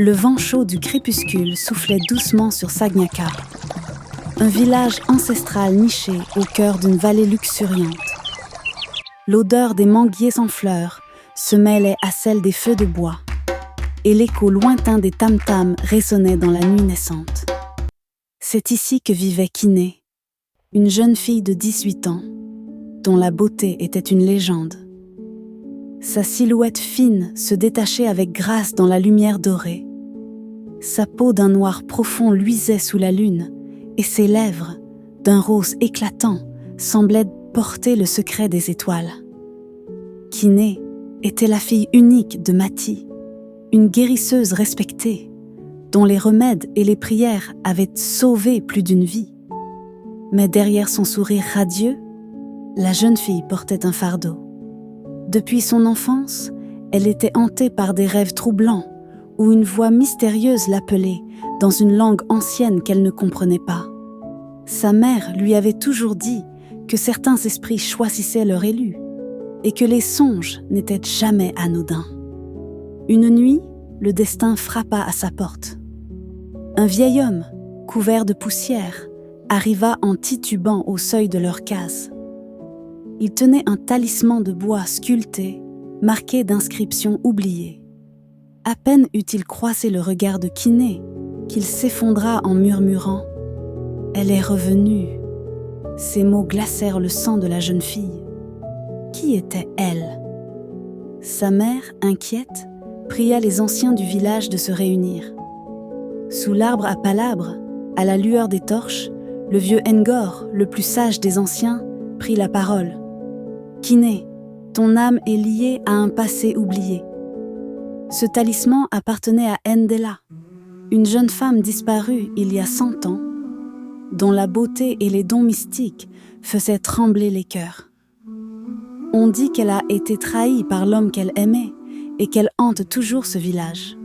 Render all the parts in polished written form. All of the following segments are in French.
Le vent chaud du crépuscule soufflait doucement sur Sagnaka, un village ancestral niché au cœur d'une vallée luxuriante. L'odeur des manguiers en fleurs se mêlait à celle des feux de bois, et l'écho lointain des tam-tams résonnait dans la nuit naissante. C'est ici que vivait Kiné, une jeune fille de 18 ans, dont la beauté était une légende. Sa silhouette fine se détachait avec grâce dans la lumière dorée. Sa peau d'un noir profond luisait sous la lune, et ses lèvres, d'un rose éclatant, semblaient porter le secret des étoiles. Kiné était la fille unique de Mati, une guérisseuse respectée, dont les remèdes et les prières avaient sauvé plus d'une vie. Mais derrière son sourire radieux, la jeune fille portait un fardeau. Depuis son enfance, elle était hantée par des rêves troublants où une voix mystérieuse l'appelait dans une langue ancienne qu'elle ne comprenait pas. Sa mère lui avait toujours dit que certains esprits choisissaient leur élu et que les songes n'étaient jamais anodins. Une nuit, le destin frappa à sa porte. Un vieil homme, couvert de poussière, arriva en titubant au seuil de leur case. Il tenait un talisman de bois sculpté, marqué d'inscriptions oubliées. À peine eut-il croisé le regard de Kiné qu'il s'effondra en murmurant « Elle est revenue ». Ces mots glacèrent le sang de la jeune fille. Qui était-elle ? Sa mère, inquiète, pria les anciens du village de se réunir. Sous l'arbre à palabres, à la lueur des torches, le vieux Ngor, le plus sage des anciens, prit la parole. « Kiné, ton âme est liée à un passé oublié. Ce talisman appartenait à Ndela, une jeune femme disparue il y a 100 ans, dont la beauté et les dons mystiques faisaient trembler les cœurs. On dit qu'elle a été trahie par l'homme qu'elle aimait et qu'elle hante toujours ce village.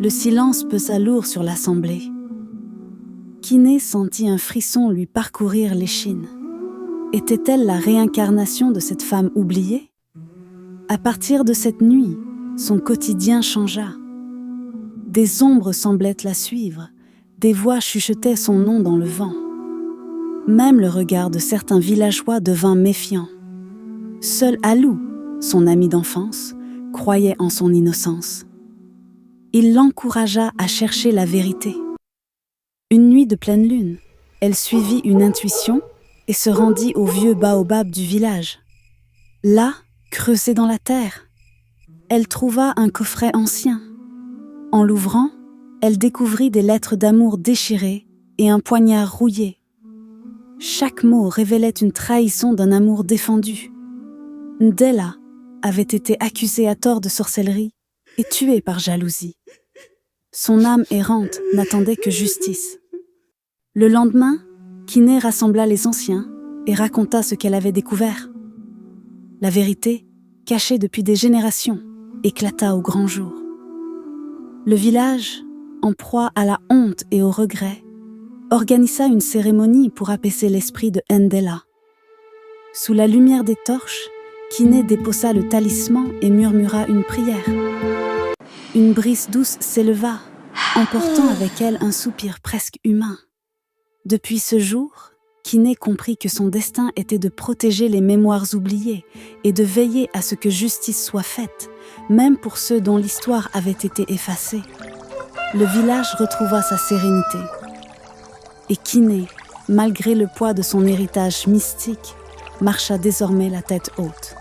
Le silence pesa lourd sur l'assemblée. Kiné sentit un frisson lui parcourir l'échine. Était-elle la réincarnation de cette femme oubliée ? À partir de cette nuit, son quotidien changea. Des ombres semblaient la suivre, des voix chuchotaient son nom dans le vent. Même le regard de certains villageois devint méfiant. Seul Alou, son ami d'enfance, croyait en son innocence. Il l'encouragea à chercher la vérité. Une nuit de pleine lune, elle suivit une intuition et se rendit au vieux baobab du village. Là, creusé dans la terre, elle trouva un coffret ancien. En l'ouvrant, elle découvrit des lettres d'amour déchirées et un poignard rouillé. Chaque mot révélait une trahison d'un amour défendu. Ndela avait été accusée à tort de sorcellerie et tuée par jalousie. Son âme errante n'attendait que justice. Le lendemain, Kiné rassembla les anciens et raconta ce qu'elle avait découvert. La vérité, cachée depuis des générations, éclata au grand jour. Le village, en proie à la honte et au regret, organisa une cérémonie pour apaiser l'esprit de Ndela. Sous la lumière des torches, Kiné déposa le talisman et murmura une prière. Une brise douce s'éleva, emportant avec elle un soupir presque humain. Depuis ce jour, Kiné comprit que son destin était de protéger les mémoires oubliées et de veiller à ce que justice soit faite, même pour ceux dont l'histoire avait été effacée. Le village retrouva sa sérénité. Et Kiné, malgré le poids de son héritage mystique, marcha désormais la tête haute.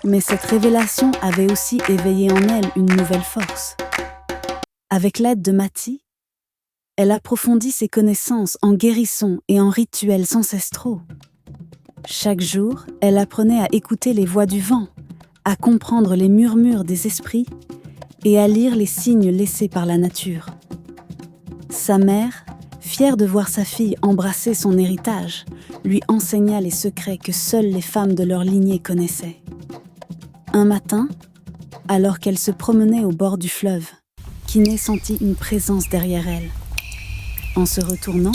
Mais cette révélation avait aussi éveillé en elle une nouvelle force. Avec l'aide de Mati, elle approfondit ses connaissances en guérissons et en rituels ancestraux. Chaque jour, elle apprenait à écouter les voix du vent, à comprendre les murmures des esprits et à lire les signes laissés par la nature. Sa mère, fière de voir sa fille embrasser son héritage, lui enseigna les secrets que seules les femmes de leur lignée connaissaient. Un matin, alors qu'elle se promenait au bord du fleuve, Kiné sentit une présence derrière elle. En se retournant,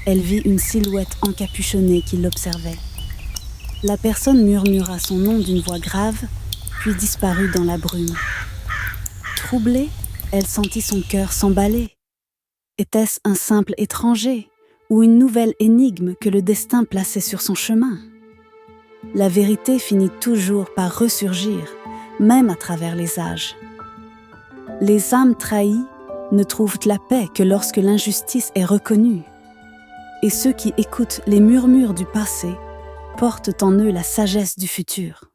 elle vit une silhouette encapuchonnée qui l'observait. La personne murmura son nom d'une voix grave, puis disparut dans la brume. Troublée, elle sentit son cœur s'emballer. Était-ce un simple étranger ou une nouvelle énigme que le destin plaçait sur son chemin? La vérité finit toujours par ressurgir, même à travers les âges. Les âmes trahies ne trouvent la paix que lorsque l'injustice est reconnue. Et ceux qui écoutent les murmures du passé portent en eux la sagesse du futur.